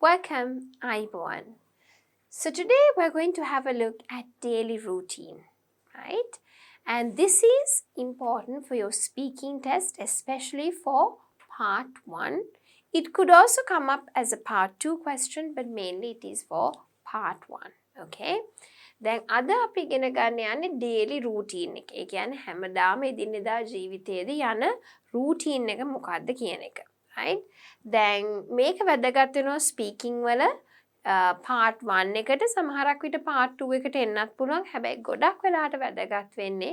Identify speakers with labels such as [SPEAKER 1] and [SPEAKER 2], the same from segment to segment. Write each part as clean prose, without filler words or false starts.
[SPEAKER 1] Welcome, Ivan. So today we're going to have a look at daily routine, right? And this is important for your speaking test, especially for part 1. It could also come up as a part 2 question, but mainly it is for part 1, okay? දැන් අද අපි ඉගෙන ගන්න යන්නේ daily routine එක. ඒ කියන්නේ හැමදාම එදිනෙදා ජීවිතයේදී යන routine එක මොකක්ද කියන එක. Right? දැන් මේක වැදගත් වෙනවා speaking වල part 1 එකට සමහරක් විට part 2 එකට එන්නත් පුළුවන්. හැබැයි ගොඩක් වෙලාවට වැදගත් වෙන්නේ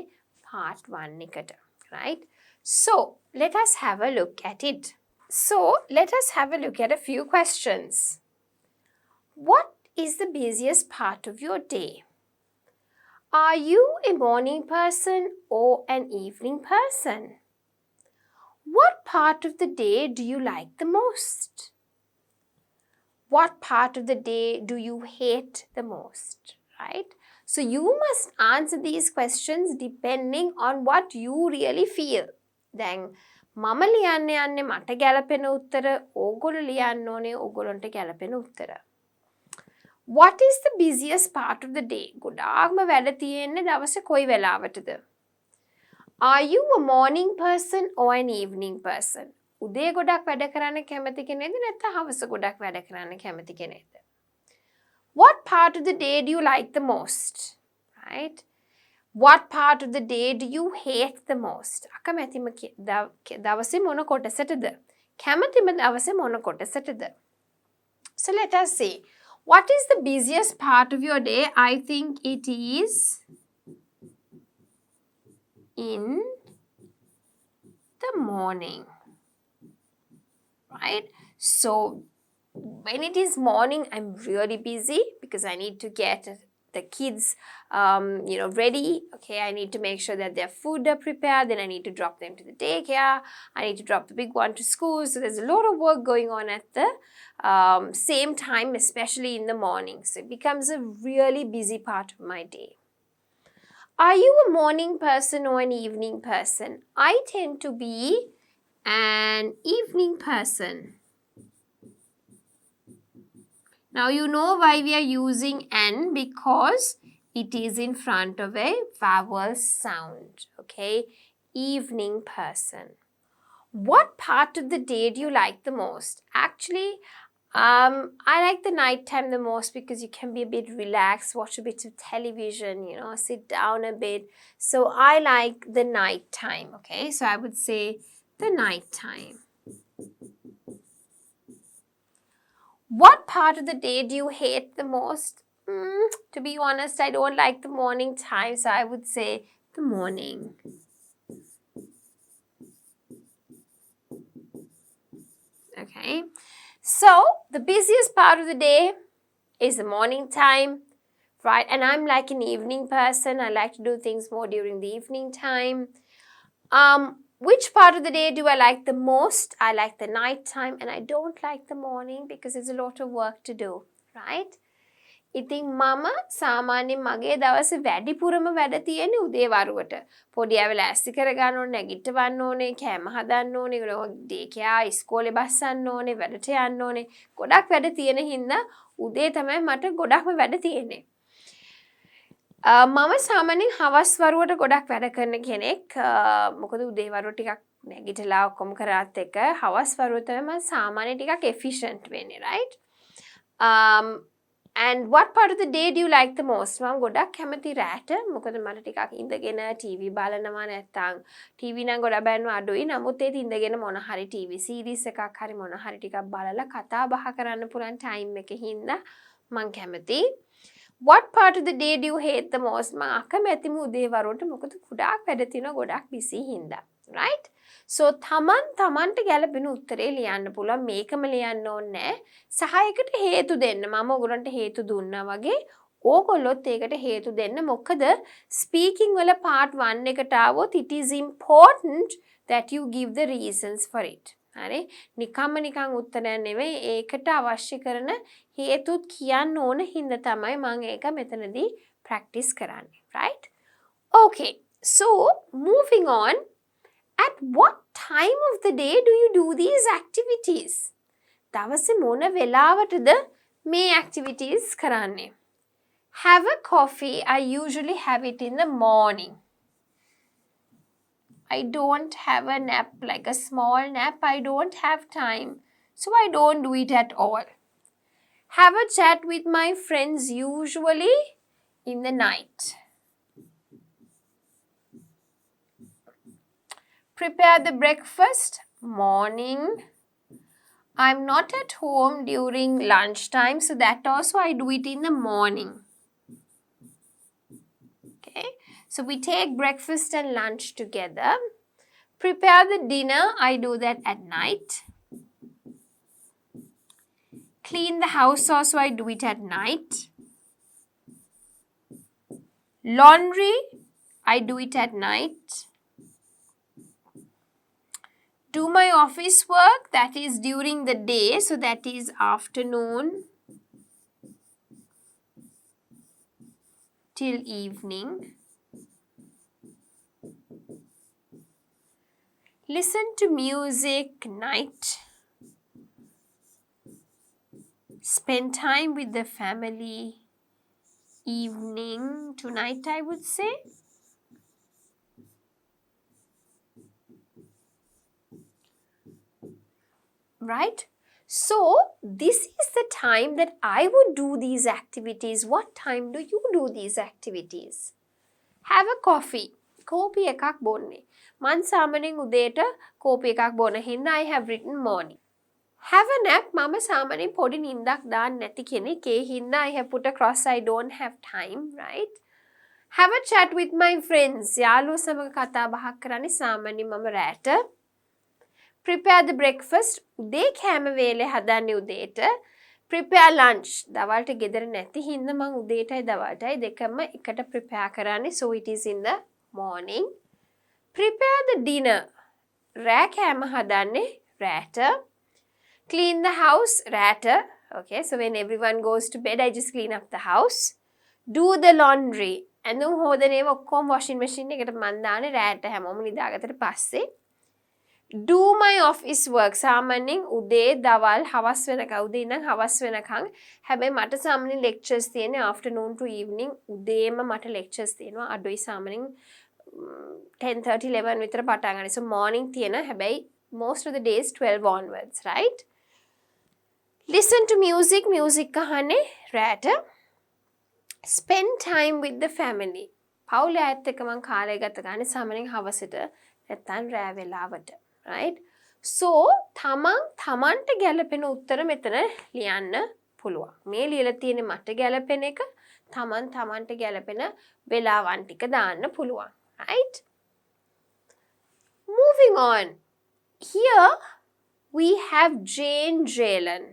[SPEAKER 1] part 1 එකට. Right? So, let us have a look at it. So, let us have a look at a few questions. What is the busiest part of your day? Are you a morning person or an evening person? What part of the day do you like the most? What part of the day do you hate the most? Right? So you must answer these questions depending on what you really feel. Then මම ලියන්න යන්නේ මට ගැලපෙන උත්තර, ඕගොල්ලෝ ලියන්න ඕනේ ඕගොල්ලන්ට ගැලපෙන උත්තර. What is the busiest part of the day? ගොඩාක්ම වැඩ තියෙන්නේ දවසේ කොයි වෙලාවටද? Are you a morning person or an evening person? උදේ ගොඩක් වැඩ කරන්න කැමති කෙනෙක්ද නැත්නම් හවස ගොඩක් වැඩ කරන්න කැමති කෙනෙක්ද? What part of the day do you like the most? Right? What part of the day do you hate the most? අකමැතිම දවසේ මොන කොටසටද? කැමතිම දවසේ මොන කොටසටද? So let us see. What is the busiest part of your day? I think it is in the morning. Right? So when it is morning, I'm really busy because I need to get the kids ready. Okay, I need to make sure that their food are prepared. Then I need to drop them to the daycare. I need to drop the big one to school. So there's a lot of work going on at the same time, especially in the morning. So it becomes a really busy part of my day. Are you a morning person or an evening person? I tend to be an evening person. Now you know why we are using N, because it is in front of a vowel sound. Okay, evening person. What part of the day do you like the most? Actually, I like the night time the most because you can be a bit relaxed, watch a bit of television, sit down a bit. So I like the night time. Okay, so I would say the night time. What part of the day do you hate the most? To be honest, I don't like the morning time, so I would say the morning. Okay, so the busiest part of the day is the morning time, right? And I'm like an evening person. I like to do things more during the evening time. Which part of the day do I like the most? I like the night time, and I don't like the morning because there's a lot of work to do, right? ඉතින් මම සාමාන්‍යයෙන් මගේ දවසේ වැඩිපුරම වැඩ තියෙන්නේ උදේ වරුවට. පොඩි ඇවිල්ලා ඇස්ති කරගන්න ඕනේ, නැගිටවන්න ඕනේ, කෑම හදන්න ඕනේ, ඩේකියා ඉස්කෝලේ බස්සන්න ඕනේ, වැඩට යන්න ඕනේ. ගොඩක් වැඩ තියෙන හින්දා උදේ තමයි මට ගොඩක්ම වැඩ තියෙන්නේ. මම සාමාන්‍යයෙන් හවස් වරුවට ගොඩක් වැඩ කරන කෙනෙක්. මොකද උදේ වරුව ටිකක් නැගිටලා ඔක්කොම කරාත් එක හවස් වරුව තමයි මම සාමාන්‍යයෙන් ටිකක් efficient වෙන්නේ, right? And what part of the day do you like the most? මම ගොඩක් කැමති රැට. මොකද මට ටිකක් ඉඳගෙන TV බලනවා නැත්තම් TV නම් ගොඩක් බලනවා අඩුයි. නමුත් ඒත් ඉඳගෙන මොන හරි TV series එකක් හරි මොන හරි ටිකක් බලලා කතා බහ කරන්න පුළුවන් time එකේ හින්දා මම කැමති. What part of the day do you hate the most? මම අකමැතිම උදේ වරුවට මොකද ගොඩක් වැඩ තියෙනවා ගොඩක් busy හින්දා. Right? So තමන්ට ගැලපෙන උත්තරේ ලියන්න පුළුවන්. මේකම ලියන්න ඕනේ සහ ඒකට හේතු දෙන්න. මම ඔයගොල්ලන්ට හේතු දුන්නා වගේ ඕගොල්ලොත් ඒකට හේතු දෙන්න. මොකද speaking වල part 1 එකට આવොත් it is important that you give the reasons for it. හරි? නිකන් උත්තරයක් නෙවෙයි. ඒකට අවශ්‍ය කරන හේතුත් කියන්න ඕන හින්දා තමයි මම ඒක මෙතනදී practice කරන්නේ. Right? Okay. So, moving on. At what time of the day do you do these activities? දවසේ මොන වෙලාවටද මේ activities කරන්නේ? Have a coffee. I usually have it in the morning. I don't have a nap, like a small nap. I don't have time. So I don't do it at all. Have a chat with my friends usually in the night. Prepare the breakfast morning. I'm not at home during lunchtime, so that also I do it in the morning. Okay, so we take breakfast and lunch together. Prepare the dinner. I do that at night. Clean the house also. I do it at night. Laundry. I do it at night. Do my office work, that is during the day, so that is afternoon till evening. Listen to music, night. Spend time with the family, evening to night, I would say. Right? So, this is the time that I would do these activities. What time do you do these activities? Have a coffee. Kopi එකක් බොන්නේ. මං සාමාන්‍යයෙන් උදේට කෝපි එකක් බොන හින්දා I have written morning. Have a nap. මම සාමාන්‍යයෙන් පොඩි නිින්දක් දාන්න නැති කෙනෙක්. ඒ හින්දා I have put a cross. I don't have time, right? Have a chat with my friends. යාළුවෝ සමග කතා බහක් කරන්නේ සාමාන්‍යයෙන් මම රැට. Prepare the breakfast. උදේ කෑම වේලේ හදන්නේ උදේට. Prepare lunch. දවල්ට ගෙදර නැති හින්දා මම උදේටයි දවල්ටයි දෙකම එකට prepare කරන්නේ. So it is in the morning. Prepare the dinner. රෑ කෑම හදන්නේ රැට. Clean the house රැට. Okay, so when everyone goes to bed, I just clean up the house. Do the laundry. ඇඳුම් හොදන ඒවා ඔක්කොම washing machine එකට මන් දාන්නේ රැට හැමෝම නිදාගත්තට පස්සේ. Do my office work. සාමාන්‍යයෙන් උදේ දවල් හවස් වෙනකන් උදේ ඉඳන් හවස් වෙනකන් හැබැයි මට සාමාන්‍යයෙන් lectures තියෙන්නේ afternoon to evening උදේම මට lectures තියෙනවා අඩුයි සාමාන්‍යයෙන් 10:30 11 විතර පටන් ගන්න. So morning තියෙන හැබැයි most of the days 12 onwards, right? Listen to music. Music අහන්නේ රැට. Spend time with the family. පවුල ඇත්ත එක්ක මම කාලය ගත ගන්න සාමාන්‍යයෙන් හවසට නැත්නම් රෑ වෙලාවට. Right? So, තමන්ට ගැලපෙන උත්තර මෙතන ලියන්න පුළුවන්. මේ ලියලා තියෙන මට ගැලපෙන එක තමන්ට ගැලපෙන වෙලාවන් ටික දාන්න පුළුවන්. Right? Moving on. Here we have Jane Jalen.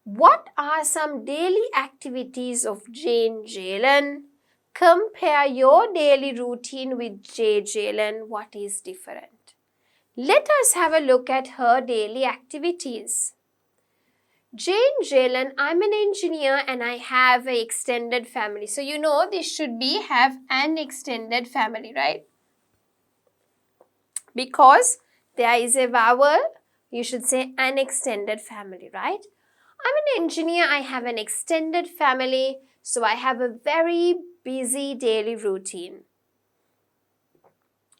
[SPEAKER 1] What are some daily activities of Jane Jalen? Compare your daily routine with Jalen. What is different? Let us have a look at her daily activities. Jane Jalen, I'm an engineer and I have an extended family. So you know this should be have an extended family, right? Because there is a vowel, you should say an extended family, right? I'm an engineer, I have an extended family, so I have a very busy daily routine.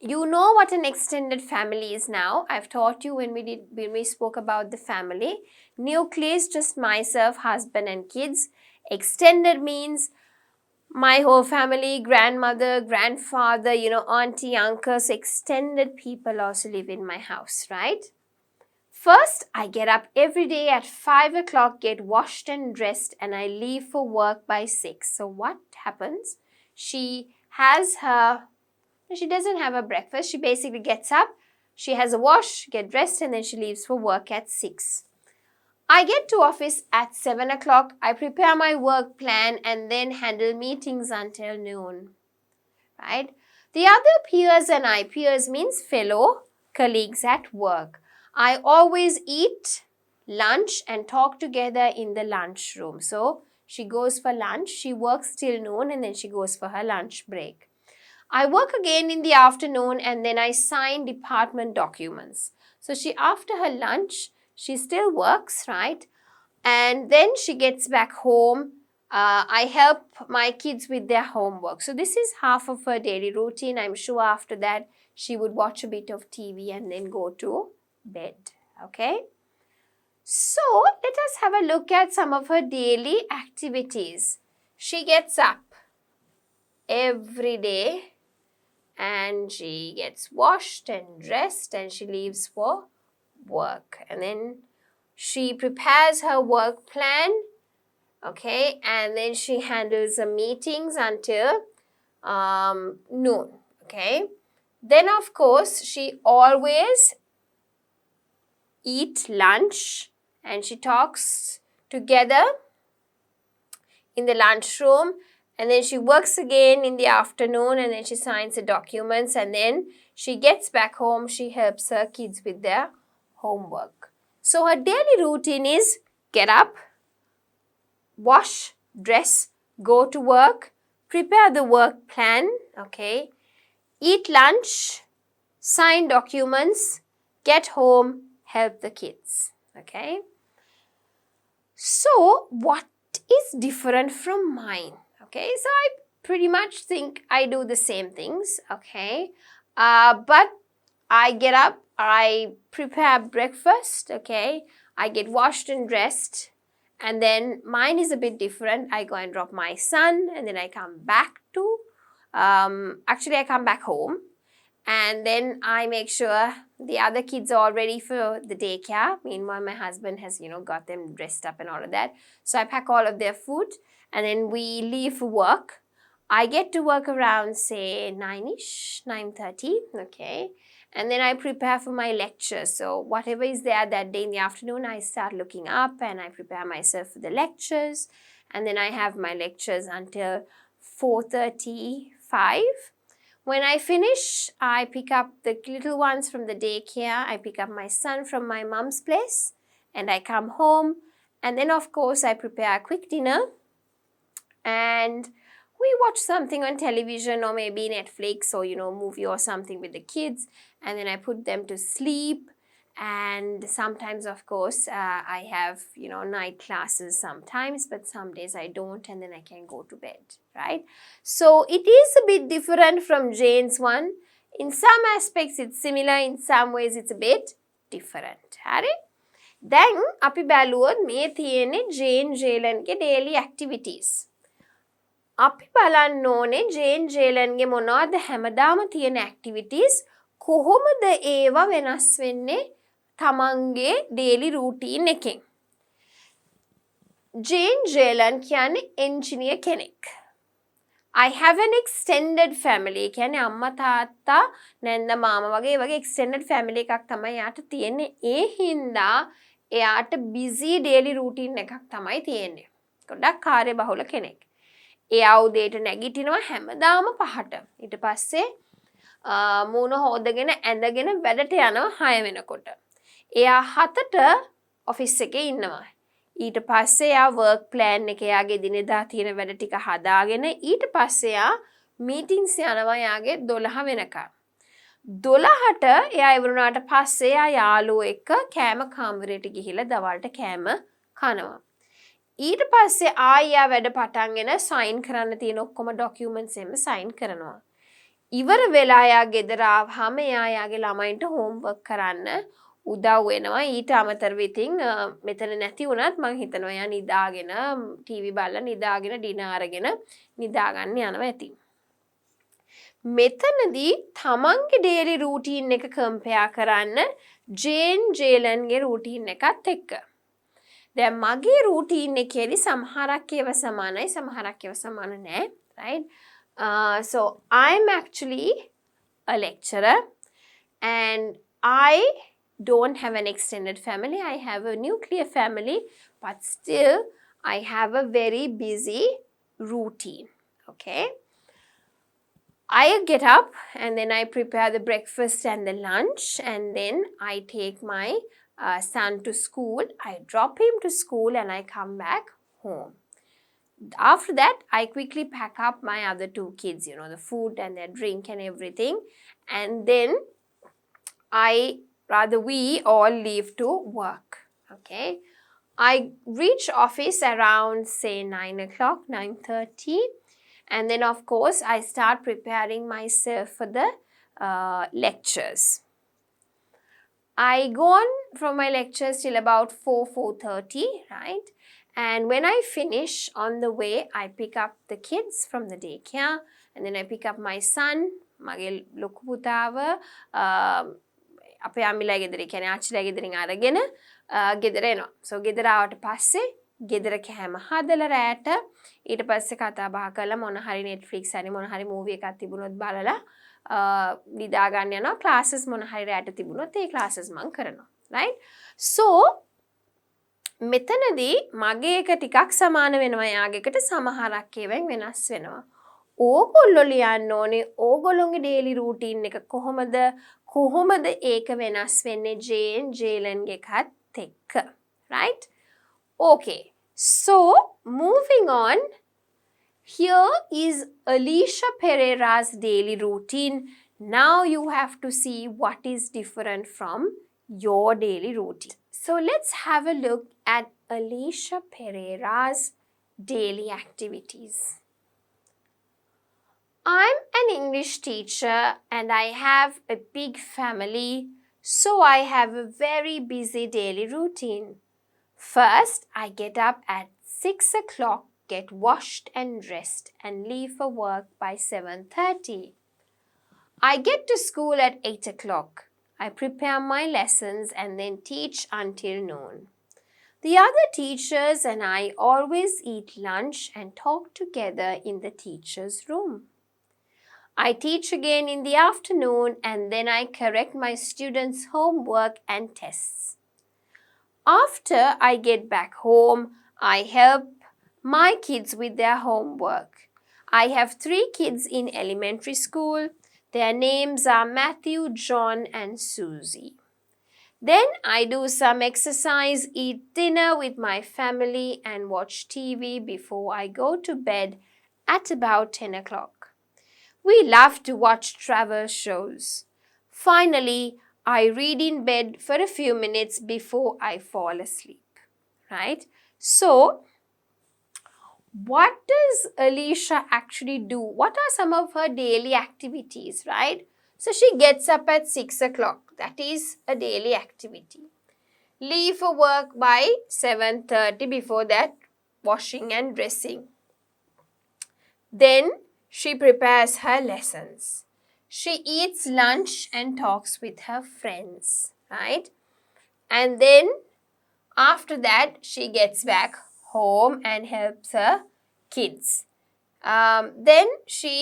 [SPEAKER 1] You know what an extended family is now. I've taught you when we spoke about the family. Nucleus, just myself, husband and kids. Extended means my whole family, grandmother, grandfather, auntie, uncles, extended people also live in my house, right? First, I get up every day at 5 o'clock, get washed and dressed, and I leave for work by 6. So what happens? She doesn't have a breakfast. She basically gets up, she has a wash, get dressed, and then she leaves for work at 6. I get to office at 7 o'clock. I prepare my work plan and then handle meetings until noon, right? The other peers and I, peers means fellow colleagues at work. I always eat lunch and talk together in the lunchroom. So she goes for lunch, she works till noon and then she goes for her lunch break. I work again in the afternoon and then I sign department documents. So after her lunch, she still works, right? And then she gets back home. I help my kids with their homework. So this is half of her daily routine. I'm sure after that she would watch a bit of TV and then go to bed. Okay. So let us have a look at some of her daily activities. She gets up every day and she gets washed and dressed and she leaves for work. And then she prepares her work plan, okay, and then she handles the meetings until noon, okay. Then of course she always eat lunch and she talks together in the lunchroom, and then she works again in the afternoon, and then she signs the documents, and then she gets back home. She helps her kids with their homework. So her daily routine is get up, wash, dress, go to work, prepare the work plan, okay, eat lunch, sign documents, get home, help the kids, okay. So what is different from mine? Okay, so I pretty much think I do the same things, okay, but I get up, I prepare breakfast, okay, I get washed and dressed, and then mine is a bit different. I go and drop my son, and then I come back to, I come back home, and then I make sure the other kids are all ready for the daycare. Meanwhile, my husband has, got them dressed up and all of that. So I pack all of their food, and then we leave for work. I get to work around, say, 9-ish, 9:30, okay. And then I prepare for my lecture. So whatever is there that day in the afternoon, I start looking up and I prepare myself for the lectures. And then I have my lectures until 4:35. When I finish, I pick up the little ones from the daycare. I pick up my son from my mom's place and I come home. And then, of course, I prepare a quick dinner and we watch something on television or maybe Netflix or, movie or something with the kids. And then I put them to sleep. And sometimes, of course, I have, night classes sometimes, but some days I don't, and then I can go to bed, right? So it is a bit different from Jane's one. In some aspects, it's similar. In some ways, it's a bit different. Hari? Then, අපි බැලුවොත් මේ තියෙන්නේ Jane Jalenගේ daily activities. අපි බලන්න ඕනේ Jane Jalenගේ මොනවද හැමදාම තියෙන activities, කොහොමද ඒවා වෙනස් වෙන්නේ තමන්ගේ daily routine එකෙන්. Jane Jalen කියන්නේ engineer කෙනෙක්. I have an extended family. කියන්නේ අම්මා තාත්තා නැන්ද මාමා වගේ extended family එකක් තමයි යාට තියෙන්නේ. ඒ හින්දා එයාට busy daily routine එකක් තමයි තියෙන්නේ. ගොඩක් කාර්යබහුල කෙනෙක්. එයා උදේට නැගිටිනවා හැමදාම 5ට. ඊට පස්සේ මූණ හොදගෙන ඇඳගෙන වැඩට යනවා 6 වෙනකොට. එයා 7ට ඔෆිස් එකේ ඉන්නවා. ඊට පස්සේ එයා work plan එක එයාගේ දිනදා තියෙන වැඩ ටික හදාගෙන ඊට පස්සේ එයා meetings යනවා එයාගේ 12 වෙනකම්. 12ට එයා ඉවරුණාට පස්සේ එයා යාළුවෝ එක්ක කෑම කාමරයට ගිහිල්ලා දවල්ට කෑම කනවා. ඊට පස්සේ ආයෙ වැඩ පටන්ගෙන sign කරන්න තියෙන ඔක්කොම documents එම sign කරනවා. ඉවර වෙලා එයා ගෙදර ආවම එයා යාගේ ළමයින්ට homework කරන්න උදව් වෙනවා. ඊට අමතරව ඉතින් මෙතන නැති වුණත් මං හිතනවා එයා නිදාගෙන ටීවී බලලා නිදාගෙන ඩිනර් අරගෙන නිදා ගන්න යනවා ඇති. මෙතනදී තමන්ගේ daily routine එක compare කරන්න Jane Jalenගේ routine එකත් එක්ක. දැන් මගේ routine එකේදී සමහරක් ඒවා සමානයි සමහරක් ඒවා සමාන නැහැ, right? So I'm actually a lecturer and I don't have an extended family. I have a nuclear family, but still I have a very busy routine, okay? I get up and then I prepare the breakfast and the lunch, and then I take my son to school. I drop him to school and I come back home. After that, I quickly pack up my other 2 kids, the food and their drink and everything. And then we all leave to work. Okay. I reach office around say 9 o'clock, 9:30. And then of course I start preparing myself for the lectures. I go on from my lectures till about 4:30, right? And when I finish, on the way, I pick up the kids from the daycare, and then I pick up my son, මගේ ලොකු පුතාව අපේ අම්මිලා ගෙදර කියන්නේ ආච්චිලා ගෙදරින් අරගෙන ගෙදර එනවා. So ගෙදර ආවට පස්සේ ගෙදර කෑම හදලා රැට ඊට පස්සේ කතා බහ කරලා මොන හරි Netflix හරි මොන හරි මූවි එකක් තිබුණොත් බලලා නිදා ගන්න යනවා. ක්ලාසස් මොන හරි රැට තිබුණොත් ඒ ක්ලාසස් මම කරනවා. right? So මෙතනදී මගේ එක ටිකක් සමාන වෙනවා යාගෙකට සමහරක් ඒවායින් වෙනස් වෙනවා. ඕගොල්ලෝ ලියන්න ඕනේ ඕගොල්ලෝගේ daily routine එක කොහොමද ඒක වෙනස් වෙන්නේ ජේන් ජේලන්ගේ එකත් එක්ක. right? Okay. So moving on, here is Alicia Pereira's daily routine. Now you have to see what is different from your daily routine. So let's have a look at Alicia Pereira's daily activities. I'm an English teacher and I have a big family, so I have a very busy daily routine. First, I get up at 6 o'clock, get washed and dressed, and leave for work by 7:30. I get to school at 8 o'clock. I prepare my lessons and then teach until noon. The other teachers and I always eat lunch and talk together in the teacher's room. I teach again in the afternoon and then I correct my students' homework and tests. After I get back home, I help my kids with their homework. I have 3 kids in elementary school. Their names are Matthew, John, and Susie. Then I do some exercise, eat dinner with my family, and watch TV before I go to bed at about 10 o'clock. We love to watch travel shows. Finally, I read in bed for a few minutes before I fall asleep. Right? So, what does Alicia actually do? What are some of her daily activities, right? So, she gets up at 6 o'clock. That is a daily activity. Leave for work by 7:30, before that, washing and dressing. Then, she prepares her lessons. She eats lunch and talks with her friends, right? And then, after that, she gets back home and helps her kids. Then she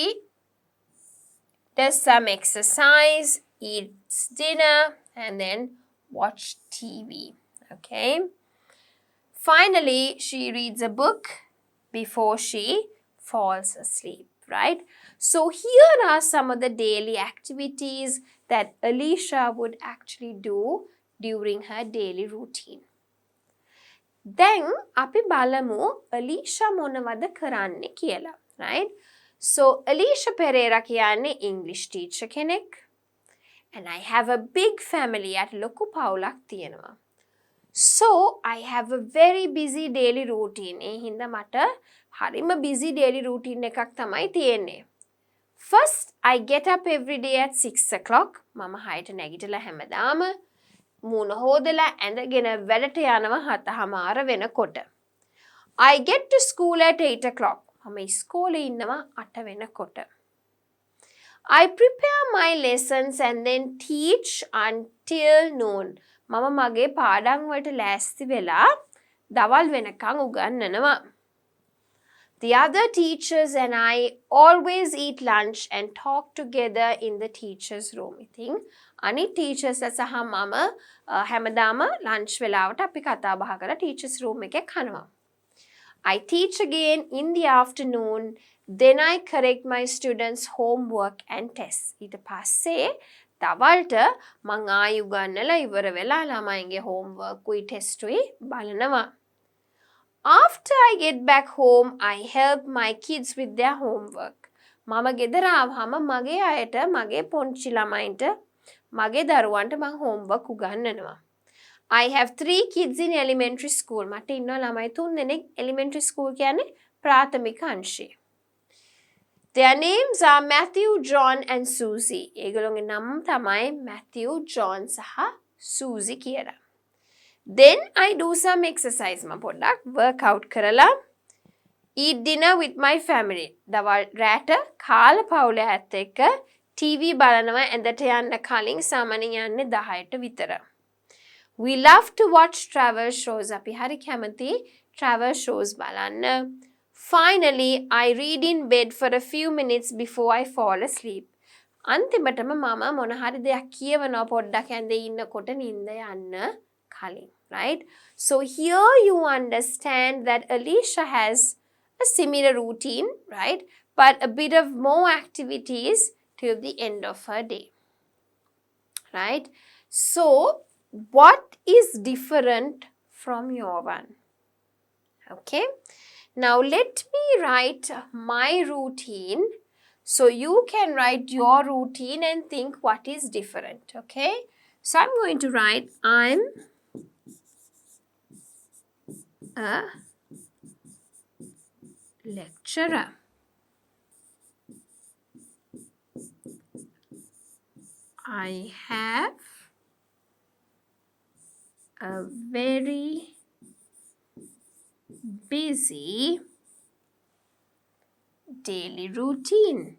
[SPEAKER 1] does some exercise, eats dinner, and then watch TV. Okay. Finally, she reads a book before she falls asleep, right? So here are some of the daily activities that Alicia would actually do during her daily routine. Then අපි බලමු Alicia මොනවද කරන්නේ කියලා, right? So Alicia Pereira කියන්නේ English teacher කෙනෙක්. And I have a big family at ලොකු පවුලක් තියෙනවා. So I have a very busy daily routine. ඒ හින්දා මට හරිම busy daily routine එකක් තමයි තියෙන්නේ. First, I get up every day at 6 o'clock. මම 6ට නැගිටලා හැමදාම මූණ හොදලා ඇඳගෙන වැඩට යනවා 7:00 වෙනකොට. I get to school at 8 o'clock. මම ඉස්කෝලේ ඉන්නවා 8 වෙනකොට. I prepare my lessons and then teach until noon. මම මගේ පාඩම් වලට ලෑස්ති වෙලා දවල් වෙනකන් උගන්වනවා. The other teachers and I always eat lunch and talk together in the teacher's room. ඉතින් අනිත් teachers සහ මම හැමදාම lunch වෙලාවට අපි කතා බහ කරලා teachers room එකේ කනවා. I teach again in the afternoon. Then I correct my students' homework and tests. ඊට පස්සේ දවල්ට මං ආයි උගන්නලා ඉවර වෙලා ළමයින්ගේ homework උයි test උයි බලනවා. After I get back home, I help my kids with their homework. මම ගෙදර ආවම මගේ අයට මගේ පොන්චි ළමයින්ට මගේ දරුවන්ට මං homework උගන්වනවා. I have 3 kids in elementary school. මට ඉන්නවා ළමයි 3 දෙනෙක් elementary school කියන්නේ ප්‍රාථමික අංශයේ. Their names are Matthew, John and Susie. ඒගොල්ලෝගේ නම් තමයි Matthew, John සහ Susie කියලා. Then I do some exercise. මම පොඩ්ඩක් workout කරලා eat dinner with my family. දවල් රැට කාල පවුලේ ඇත් එක්ක TV බලනවා ඇඳට යන්න කලින් සාමාන්‍යයෙන් යන්නේ 10ට විතර. We love to watch travel shows. අපි හරි කැමති travel shows බලන්න. Finally, I read in bed for a few minutes before I fall asleep. අන්තිමටම මම මොන හරි දෙයක් කියවනවා පොඩ්ඩක් ඇඳේ ඉන්නකොට නිින්ද යන්න කලින්. Right? So here you understand that Alicia has a similar routine, right? But a bit of more activities till the end of her day. Right? So, what is different from your one? Okay? Now, let me write my routine so you can write your routine and think what is different. Okay? So, I'm going to write, I'm a lecturer. I have a very busy daily routine.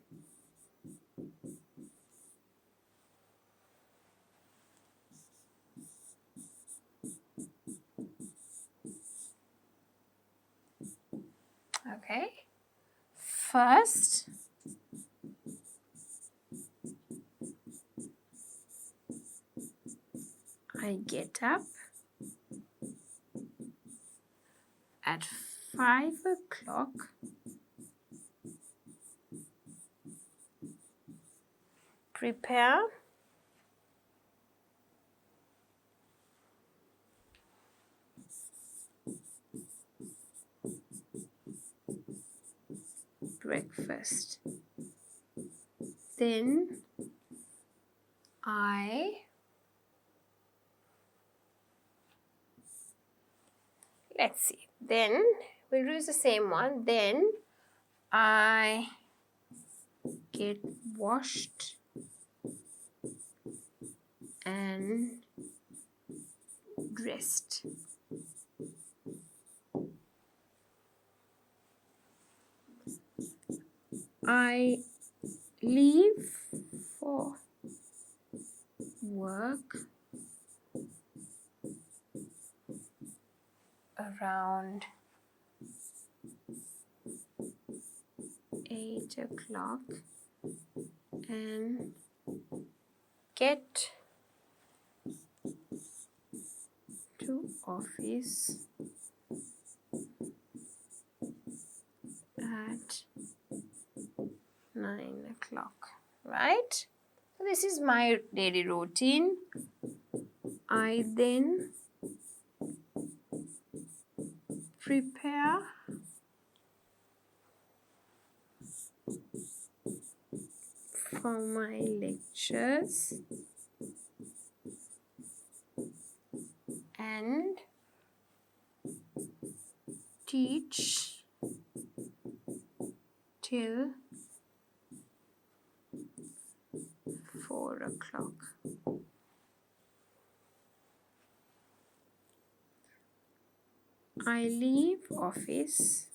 [SPEAKER 1] Okay. First, I get up at 5 o'clock prepare breakfast. Then let's see. Then we'll use the same one. Then I get washed and dressed. I leave for work around 8 o'clock and get to office at 9 o'clock, right? So this is my daily routine. I then prepare for my lectures and teach till 4 o'clock. I leave office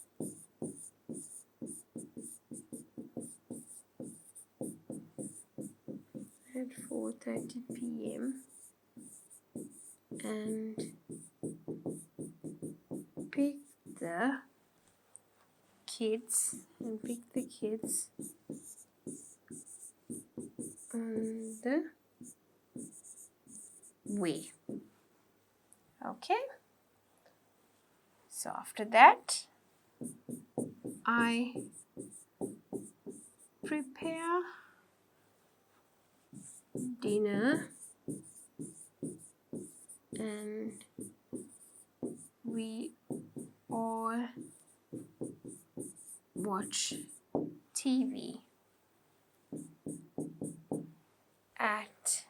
[SPEAKER 1] at 4:30 p.m. and pick the kids on the way. Okay? So after that, I prepare dinner and we all watch TV at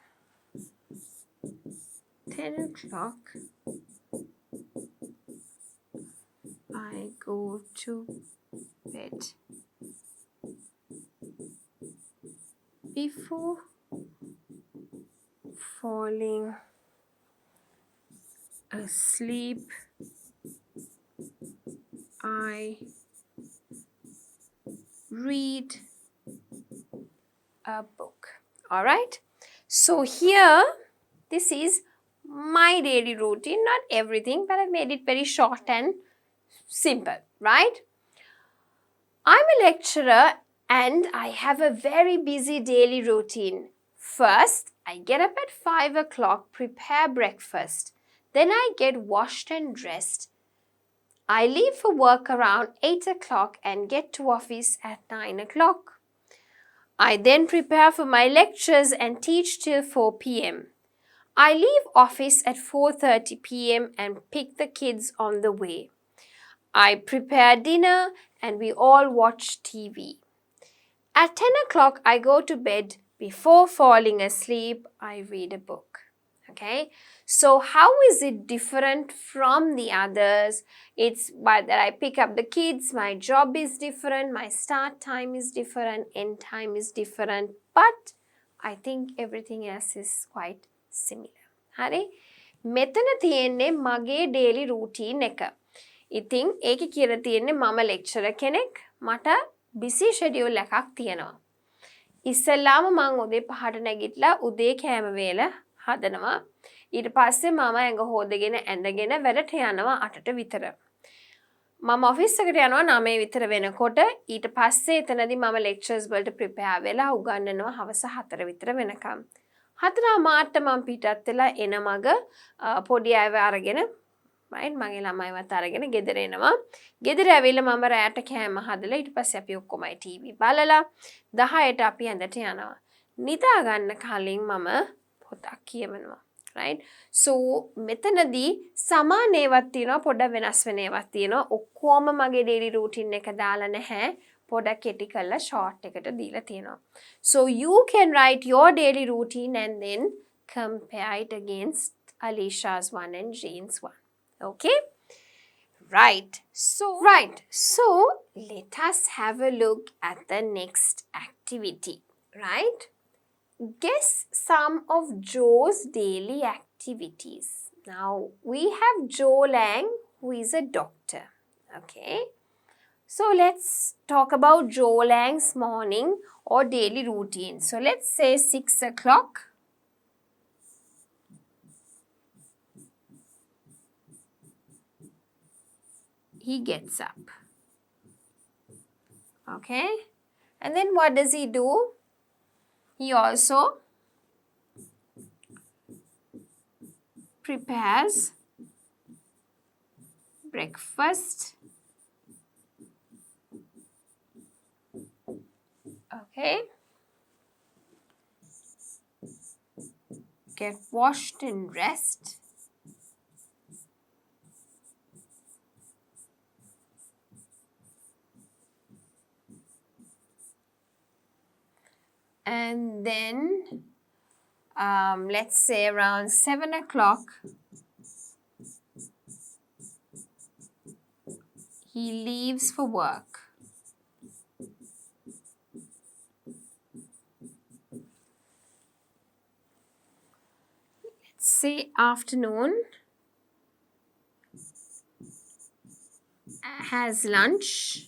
[SPEAKER 1] 10 o'clock, I go to bed. Before falling asleep, I read a book. All right. So here, this is my daily routine. Not everything, but I made it very short and simple, right? I'm a lecturer and I have a very busy daily routine. First, I get up at 5 o'clock, prepare breakfast. Then I get washed and dressed. I leave for work around 8 o'clock and get to office at 9 o'clock. I then prepare for my lectures and teach till 4 p.m. I leave office at 4:30 p.m. and pick the kids on the way. I prepare dinner and we all watch TV. At 10 o'clock, I go to bed. Before falling asleep, I read a book. Okay, so how is it different from the others? It's by that I pick up the kids, my job is different, my start time is different, end time is different, but I think everything else is quite similar. Hari? මෙතන තියෙන්නේ මගේ daily routine එක. ඉතින් ඒකේ කියලා තියෙන්නේ මම lecturer කෙනෙක්, මට busy schedule එකක් තියෙනවා. ඉස්සෙල්ලාම මං උදේ 5ට නැගිටලා උදේ කෑම වේල හදනවා. ඊට පස්සේ මම ඇඟ හොදගෙන ඇඳගෙන වැඩට යනවා 8ට විතර. මම ඔෆිස් එකට යනවා 9 විතර වෙනකොට. ඊට පස්සේ එතනදී මම lectures වලට prepare වෙලා උගන්වනවා හවස 4 විතර වෙනකම්. 4:00ට මම පිටත් වෙලා එන මග පොඩි අයව අරගෙන right මගේ ළමයිවත් අරගෙන ගෙදර එනවා. ගෙදර ඇවිල්ලා මම රැයට කෑම හදලා ඊට පස්සේ අපි ඔක්කොමයි ටීවී බලලා 10ට අපි ඇඳට යනවා. නිදා ගන්න කලින් මම පොතක් කියවනවා. right so මෙතනදී සමාන ඒවාක් තියෙනවා පොඩ්ඩක් වෙනස් වෙන ඒවාක් තියෙනවා. ඔක්කොම මගේ daily routine එක දාලා නැහැ. පොඩක් කෙටි කරලා short එකට දීලා තියෙනවා. so you can write your daily routine and then compare it against Alicia's one and Jane's one. Okay, right. So let us have a look at the next activity, right? Guess some of Joe's daily activities. Now we have Joe Lang, who is a doctor. Okay, so let's talk about Joe Lang's morning or daily routine. So let's say 6 o'clock. He gets up. Okay, and then what does he do? He also prepares breakfast. Okay, get washed and dressed. And then let's say around 7 o'clock he leaves for work. Let's say afternoon, has lunch.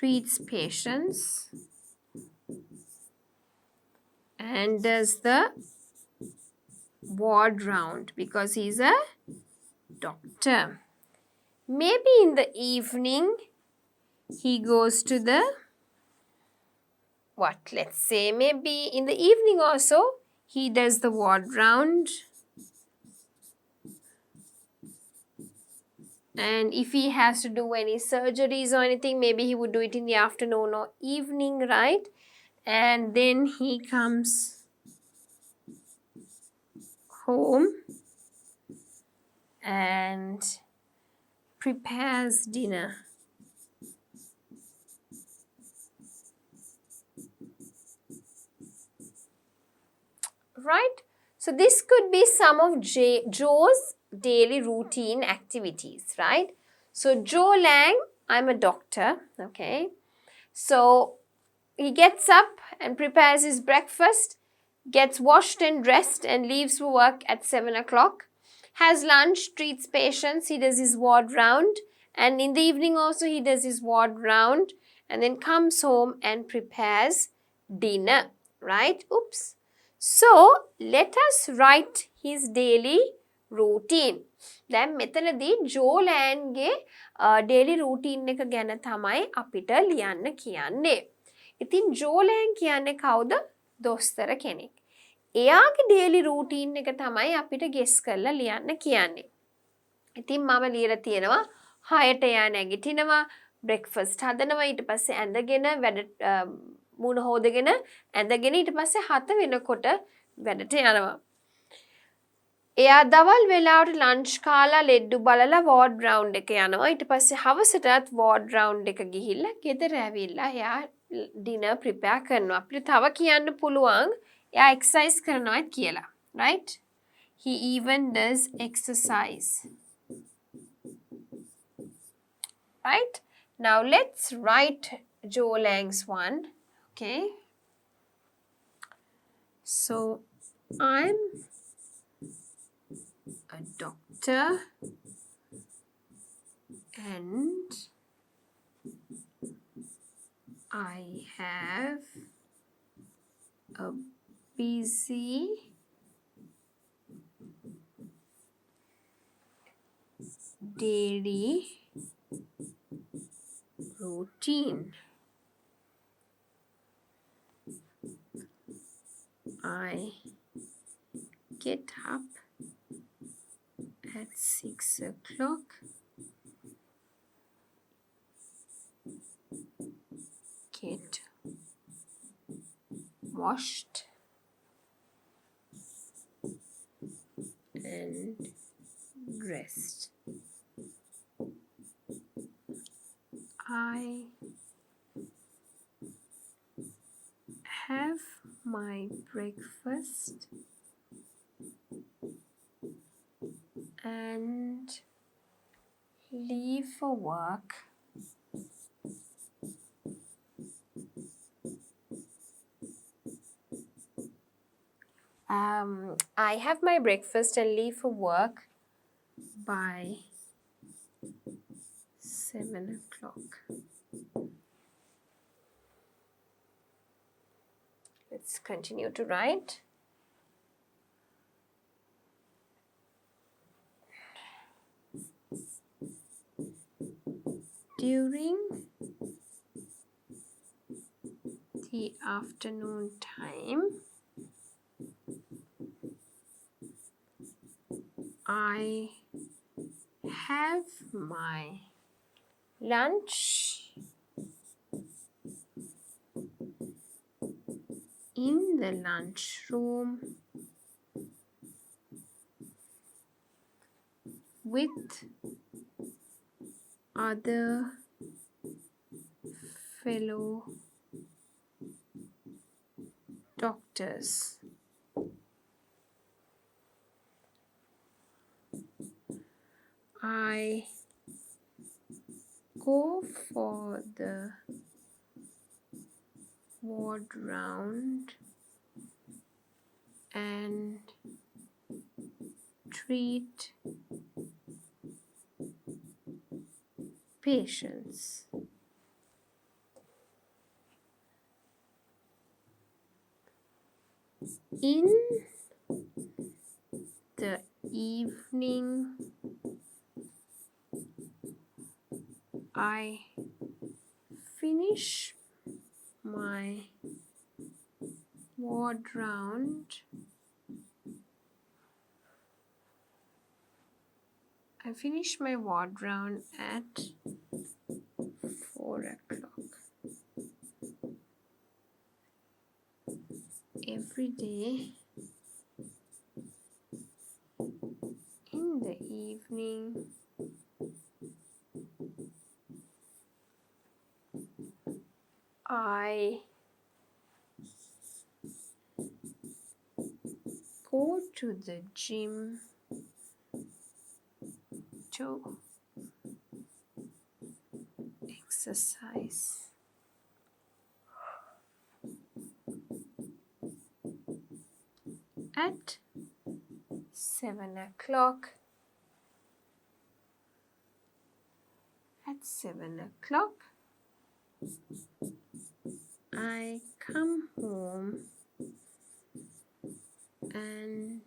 [SPEAKER 1] Treats patients and does the ward round because he's a doctor. Maybe in the evening he goes to the let's say maybe in the evening also he does the ward round. And if he has to do any surgeries or anything, maybe he would do it in the afternoon or evening, right? And then he comes home and prepares dinner. right? So this could be some of Joe's daily routine activities, right? So Joe Lang, I'm a doctor, okay? So he gets up and prepares his breakfast, gets washed and dressed and leaves for work at 7 o'clock, has lunch, treats patients, he does his ward round, and in the evening also he does his ward round, and then comes home and prepares dinner, right? Oops. So, let us write his daily routine. දැන් මෙතනදී ජෝලෑන්ගේ daily routine එක ගැන තමයි අපිට ලියන්න කියන්නේ. ඉතින් ජෝලෑන් කියන්නේ කවුද? දොස්තර කෙනෙක්. එයාගේ daily routine එක තමයි අපිට guess කරලා ලියන්න කියන්නේ. ඉතින් මම ලියලා තියෙනවා 6ට එයා නැගිටිනවා, breakfast හදනවා, ඊට පස්සේ ඇඳගෙන වැඩ මුණ හොදගෙන ඇඳගෙන ඊට පස්සේ 7 වෙනකොට වැඩට යනවා. එයා දවල් වෙලාවට ලන්ච් කාලා ලෙඩ්ඩු බලලා වෝඩ් රවුන්ඩ් එක යනවා. ඊට පස්සේ හවසටත් වෝඩ් රවුන්ඩ් එක ගිහිල්ලා ගෙදර ඇවිල්ලා එයා ඩිනර් ප්‍රිපෙයාර් කරනවා. අපිට තව කියන්න පුළුවන් එයා එක්සර්සයිස් කරනවා කියලා. right? He even does exercise. Right? Now let's write Joe Lang's one. Okay. So I'm a doctor and I have a busy daily routine. I get up at 6 o'clock, get washed and dressed. I have my breakfast and leave for work I have my breakfast and leave for work by 7 o'clock. Let's continue to write. During the afternoon time, I have my lunch in the lunchroom with other fellow doctors. I go for the ward round and treat patients. In the evening, I finish my ward round at 4 o'clock. Every day in the evening, I to the gym to exercise. At 7 o'clock. At 7 o'clock, I come home and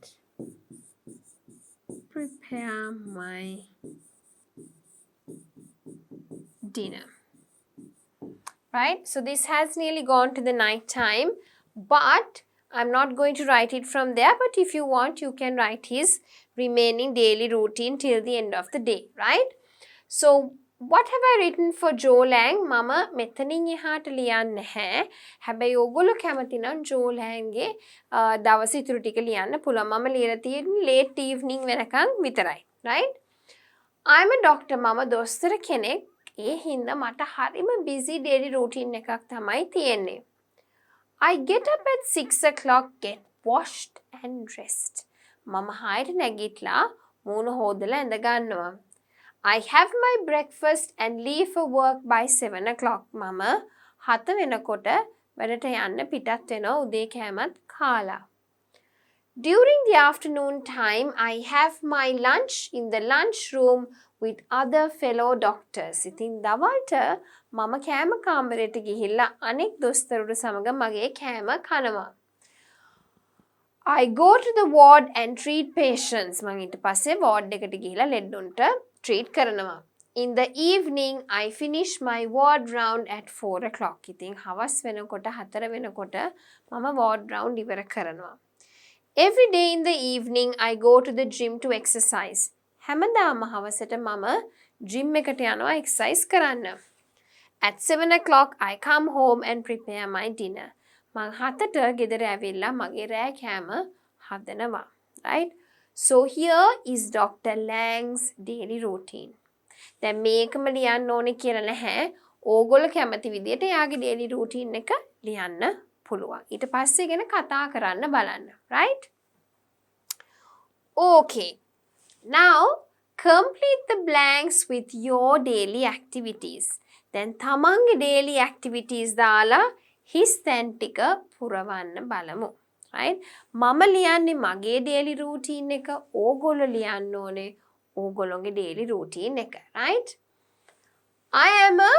[SPEAKER 1] prepare my dinner. Right? So this has nearly gone to the night time, but I'm not going to write it from there, but if you want, you can write his remaining daily routine till the end of the day, right? So what have I written for Joe Lang? මම මෙතනින් එහාට ලියන්නේ නැහැ. හැබැයි ඔයගොල්ලෝ කැමති නම් Joe Langගේ දවස් ඉතුරු ටික ලියන්න පුළුවන්. මම ලියලා තියෙන්නේ late evening වෙනකන් විතරයි. Right? I'm a doctor. මම දොස්තර කෙනෙක්. ඒ හින්දා මට හරිම busy daily routine එකක් තමයි තියෙන්නේ. I get up at 6 o'clock, get washed and dressed. මම 6ට නැගිටලා මූණ හොදලා ඇඳ ගන්නවා. I have my breakfast and leave for work by 7 o'clock. මම 7 වෙනකොට වැඩට යන්න පිටත් වෙනවා උදේ කෑමත් කාලා. During the afternoon time, I have my lunch in the lunchroom with other fellow doctors. ඉතින් දවල්ට මම කෑම කාමරයට ගිහිල්ලා අනෙක් දොස්තරුන්ට සමග මගේ කෑම කනවා. I go to the ward and treat patients. මම ඊට පස්සේ ward එකට ගිහිල්ලා ලෙඩුන්ට treat කරනවා. In the evening, I finish my ward round at 4 o'clock. ඉතින් හවස් වෙනකොට 4 වෙනකොට මම ward round ඉවර කරනවා. Every day in the evening, I go to the gym to exercise. හැමදාම හවසට මම gym එකට යනවා exercise කරන්න. At 7 o'clock, I come home and prepare my dinner. මං 7ට ගෙදර ඇවිල්ලා මගේ රෑ කෑම හදනවා. Right? So here is Dr. Lang's daily routine. දැන් මේකම ලියන්න ඕනේ කියලා නැහැ. ඕගොල්ලෝ කැමති විදිහට එයාගේ daily routine එක ලියන්න පුළුවන්. ඊට පස්සේ ගැන කතා කරන්න බලන්න. Right? Okay. Now, complete the blanks with your daily activities. දැන් තමන්ගේ daily activities දාලා හිස් තැන් ටික පුරවන්න බලමු. Right? මම ලියන්නේ මගේ daily routine එක, ඕගොල්ලෝ ලියන්න ඕනේ ඕගොල්ලෝගේ daily routine එක. Right? I am a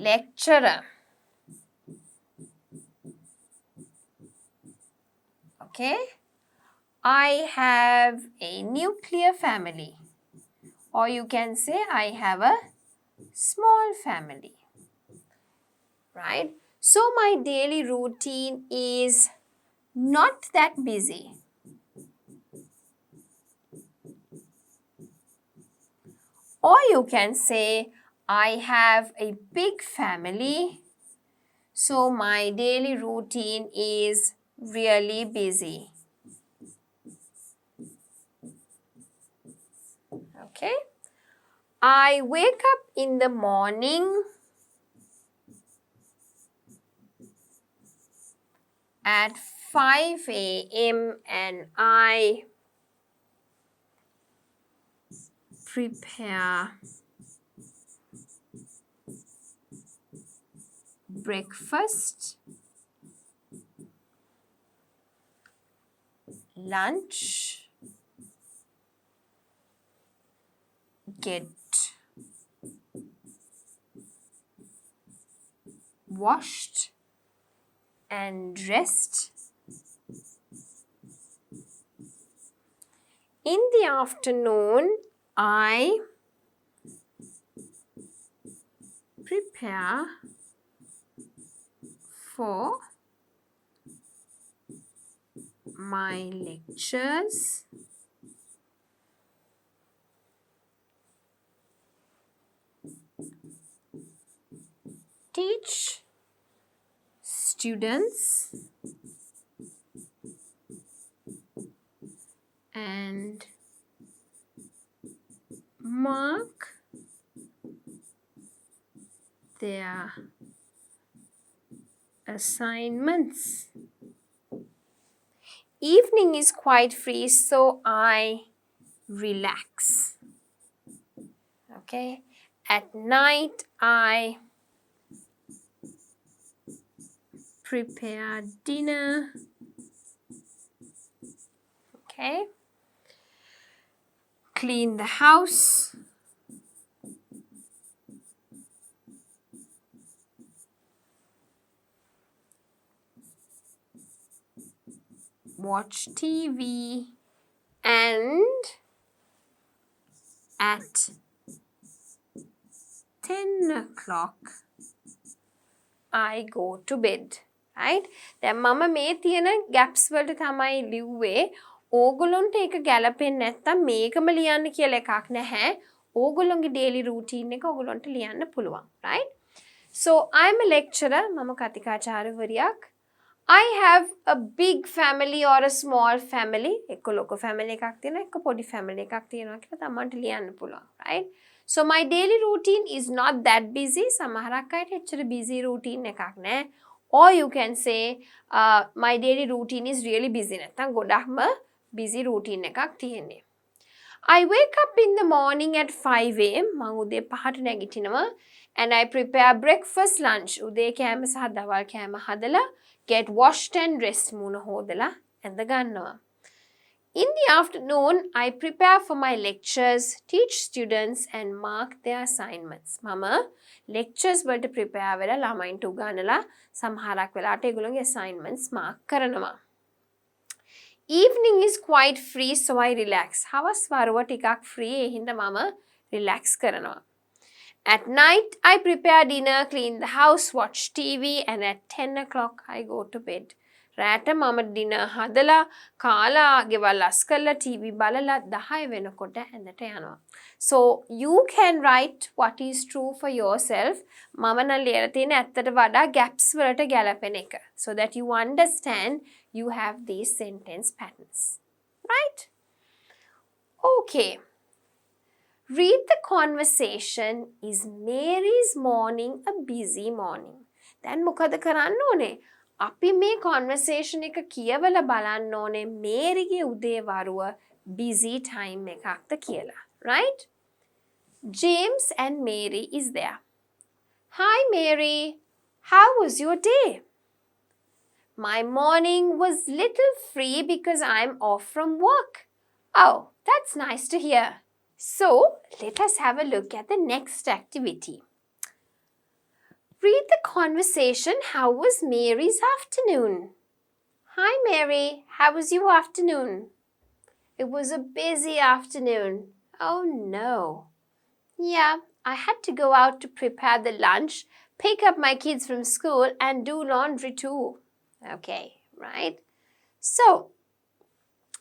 [SPEAKER 1] lecturer. Okay? I have a nuclear family. Or you can say I have a small family. Right? So my daily routine is not that busy. Or you can say I have a big family. So my daily routine is really busy. Okay? I wake up in the morning at 5 a.m. and I prepare breakfast, lunch, get washed and dressed. In the afternoon, I prepare for my lectures, teach students and mark their assignments. Evening is quite free, so I relax. Okay. At night, I prepare dinner. Okay. Clean the house. Watch TV. And at 10 o'clock, I go to bed. Right? දැන් මම මේ තියෙන gaps වලට තමයි ලිව්වේ. ඕගොල්ලොන්ට ඒක ගැලපෙන්නේ නැත්නම් මේකම ලියන්න කියලා එකක් නැහැ. ඕගොල්ලොන්ගේ daily routine එක ඕගොල්ලොන්ට ලියන්න පුළුවන්. Right? So I'm a lecturer. මම කතිකාචාර්යවරියක්. I have a big family or a small family. එක්ක ලොකු family එකක් තියෙනවා, එක්ක පොඩි family එකක් තියෙනවා කියලා තමන්ට ලියන්න පුළුවන්. Right? So my daily routine is not that busy. සමහරක් අයට එච්චර busy routine එකක් නැහැ. Or you can say my daily routine is really busy. නැත්නම් ගොඩක්ම busy routine එකක් තියෙන්නේ. I wake up in the morning at 5 am. මම උදේ 5ට නැගිටිනවා. And I prepare breakfast, lunch. උදේ කෑම සහ දවල් කෑම හදලා get washed and dressed. මූණ හොදලා ඇඳ ගන්නවා. In the afternoon, I prepare for my lectures, teach students and mark their assignments. මම lectures වලට prepare වෙලා ළමයින්ට උගන්වලා සමහරක් වෙලාවට ඒගොල්ලෝගේ assignments mark කරනවා. Evening is quite free, so I relax. හවස් වරුව ටිකක් free, ඒ හින්දා මම relax කරනවා. At night, I prepare dinner, clean the house, watch TV, and at 10 o'clock, I go to bed. රැට මම dinner හදලා කාලා ගෙවල් අස් කරලා TV බලලා 10 වෙනකොට ඇඳට යනවා. So you can write what is true for yourself. මම නම් ලියලා තියෙන ඇත්තට වඩා gaps වලට ගැලපෙන එක. So that you understand you have these sentence patterns. Right? Okay. Read the conversation. Is Mary's morning a busy morning? Then මොකද කරන්න ඕනේ? අපි මේ conversation එක කියවලා බලන්න ඕනේ මේරිගේ උදේ වරුව busy time එකක්ද කියලා. Right? James and Mary is there. Hi Mary, how was your day? My morning was little free because I'm off from work. Oh, that's nice to hear. So, let us have a look at the next activity. Read the conversation. How was Mary's afternoon? Hi Mary, how was your afternoon? It was a busy afternoon. Oh no. Yeah, I had to go out to prepare the lunch, pick up my kids from school and do laundry too. Okay, right? So,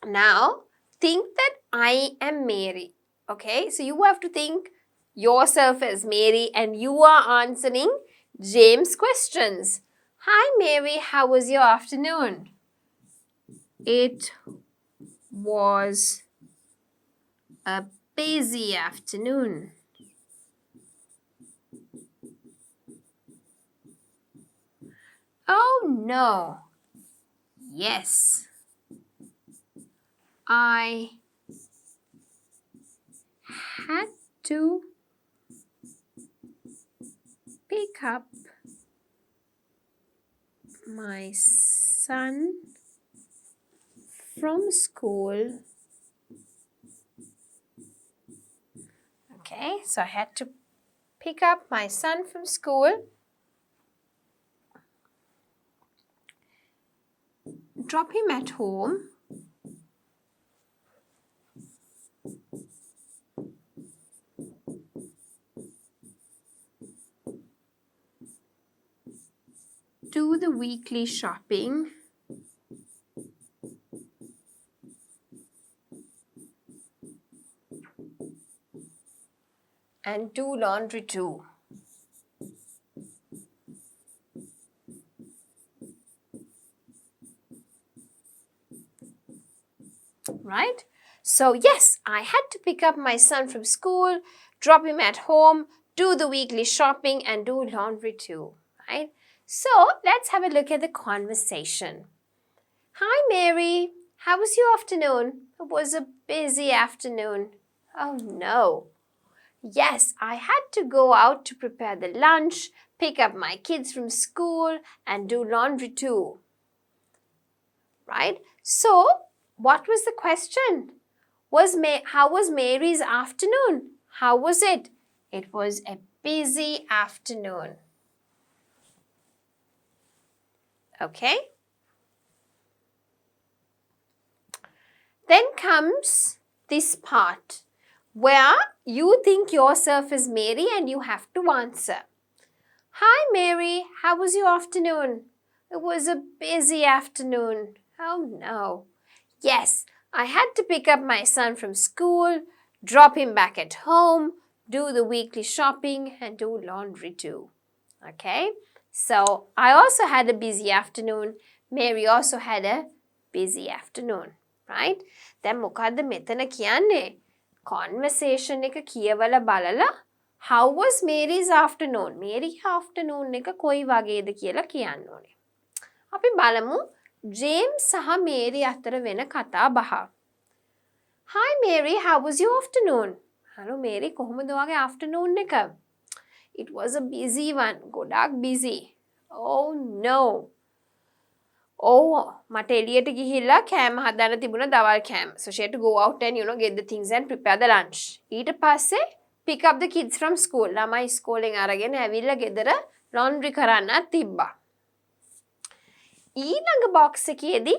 [SPEAKER 1] now think that I am Mary. Okay, so you have to think yourself as Mary and you are answering James' questions. Hi Mary, how was your afternoon? It was a busy afternoon. Oh no. Yes. I had to pick up my son from school. Okay, so I had to pick up my son from school. Drop him at home. Do the weekly shopping. And do laundry too. Right? So yes, I had to pick up my son from school, drop him at home, do the weekly shopping and do laundry too. Right? So let's have a look at the conversation. Hi Mary, How was your afternoon? It was a busy afternoon. Oh no. Yes, I had to go out to prepare the lunch, pick up my kids from school, and do laundry too. Right? So, what was the question? How was Mary's afternoon? How was it? It was a busy afternoon. Okay? Then comes this part where you think yourself as Mary and you have to answer. Hi Mary, how was your afternoon? It was a busy afternoon. Oh no. Yes, I had to pick up my son from school, drop him back at home, do the weekly shopping and do laundry too. Okay, so I also had a busy afternoon. Mary also had a busy afternoon. Right? දැන් මොකද්ද මෙතන කියන්නේ? Conversation එක කියවලා බලලා how was Mary's afternoon? Mary afternoon එක කොයි වගේද කියලා කියන්න ඕනේ. අපි බලමු James සහ Mary අතර වෙන කතා බහ. Hi Mary, how was your afternoon? Hello Mary, කොහොමද ඔයාගේ afternoon එක? It was a busy one. ගොඩක් busy. Oh no. මට එළියට ගිහිල්ලා කෑම හදන්න තිබුණ දවල් කෑම. So she had to go out and get the things and prepare the lunch. ඊට පස්සේ pick up the kids from school. ළමයි ඉස්කෝලෙන් අරගෙන ඇවිල්ලා ගෙදර laundry කරන්නත් තිබ්බා. ඊළඟ box එකේදී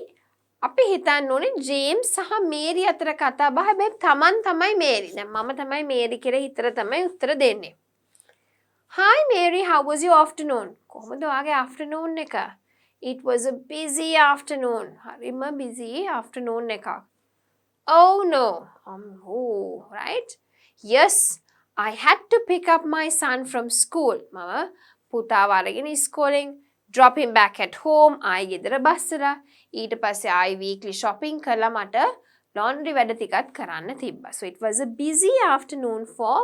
[SPEAKER 1] අපි හිතන්න ඕනේ ජේම්ස් සහ මේරි අතර කතා බහ. හැබැයි තමන් තමයි මේරි. දැන් මම තමයි මේරි කියලා හිතලා තමයි උත්තර දෙන්නේ. Hi Mary, how was your afternoon? කොහොමද ඔයාගේ afternoon එක? It was a busy afternoon. හරිම busy afternoon එකක්. Oh no. Right? Yes, I had to pick up my son from school. මම පුතාව අරගෙන ඉස්කෝලෙන් drop him back at home. ආයි ගෙදර බස්සලා ඊට පස්සේ ආයි weekly shopping කරලා මට laundry වැඩ ටිකක් කරන්න තිබ්බා. So it was a busy afternoon for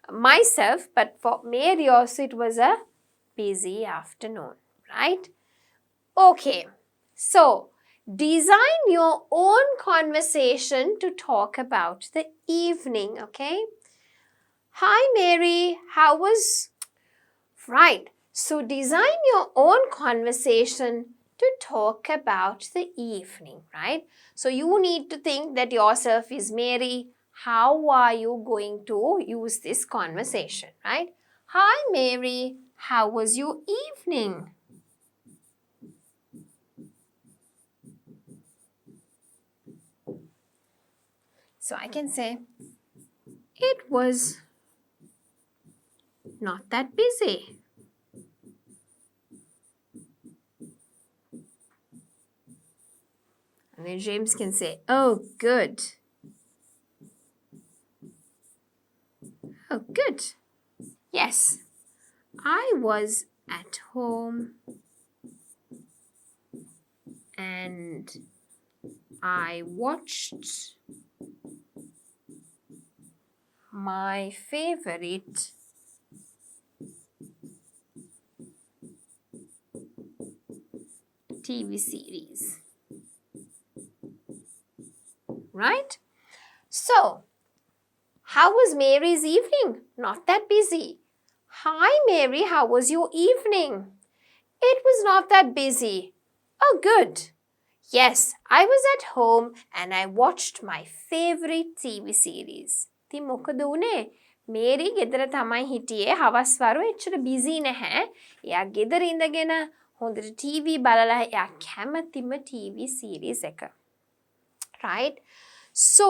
[SPEAKER 1] myself, but for Mary also it was a busy afternoon, right? Okay, so design your own conversation to talk about the evening, okay? Hi Mary, how was... Right, so design your own conversation to talk about the evening, right? So you need to think that yourself is Mary. How are you going to use this conversation, right? Hi Mary, how was your evening? So I can say, it was not that busy. And then James can say, oh, good. Oh, good. Yes, I was at home and I watched my favorite TV series. Right? So, how was Mary's evening? Not that busy. Hi Mary, how was your evening? It was not that busy. Oh, good. Yes, I was at home and I watched my favorite TV series. ඉතින් මොකද උනේ? Mary ගෙදර තමයි හිටියේ. හවස් වරු එච්චර busy නැහැ. එයා ගෙදර ඉඳගෙන හොඳට TV බලලා එයා කැමතිම TV series එක. Right? So,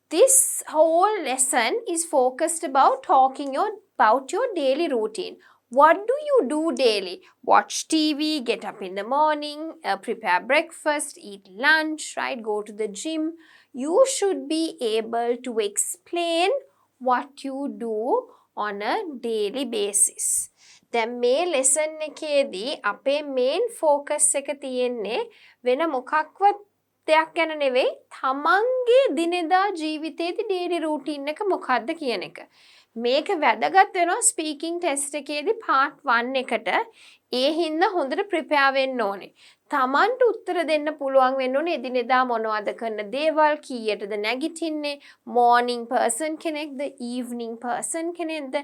[SPEAKER 1] this whole lesson is focused about talking about your daily routine. What do you do daily? Watch TV, get up in the morning, prepare breakfast, eat lunch, right? Go to the gym. You should be able to explain what you do on a daily basis. දැන් මේ lesson එකේදී අපේ main focus එක තියෙන්නේ වෙන මොකක්වත් දෙයක් ගැන නෙවෙයි තමන්ගේ දිනෙදා ජීවිතේදී daily routine එක මොකක්ද කියන එක. මේක වැදගත් වෙනවා speaking test එකේදී part 1 එකට. ඒ හින්දා හොඳට prepare වෙන්න ඕනේ. තමන්ට උත්තර දෙන්න පුළුවන් වෙන්න ඕනේ එදිනෙදා මොනවද කරන දේවල් කීයටද නැගිටින්නේ morning person කෙනෙක්ද evening person කෙනෙක්ද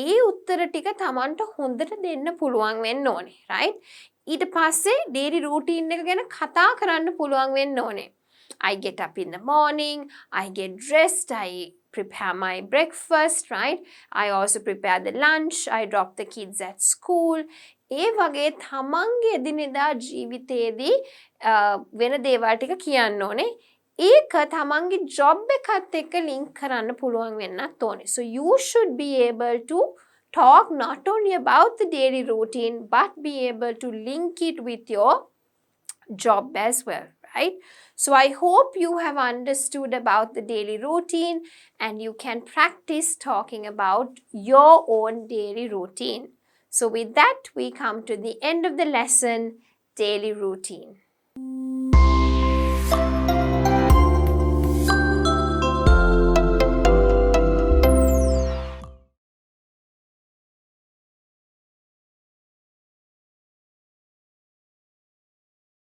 [SPEAKER 1] ඒ උත්තර ටික තමන්ට හොඳට දෙන්න පුළුවන් වෙන්න ඕනේ right ඊට පස්සේ daily routine එක ගැන කතා කරන්න පුළුවන් වෙන්න ඕනේ I get up in the morning I get dressed I prepare my breakfast right I also prepare the lunch I drop the kids at school ඒ වගේ තමන්ගේ එදිනෙදා ජීවිතයේදී වෙන දේවල් ටික කියන්න ඕනේ. ඒක තමන්ගේ job එකත් එක්ක link කරන්න පුළුවන් වෙන්නත් ඕනේ. So you should be able to talk not only about the daily routine but be able to link it with your job as well, right? So I hope you have understood about the daily routine and you can practice talking about your own daily routine. So with that, we come to the end of the lesson, daily routine.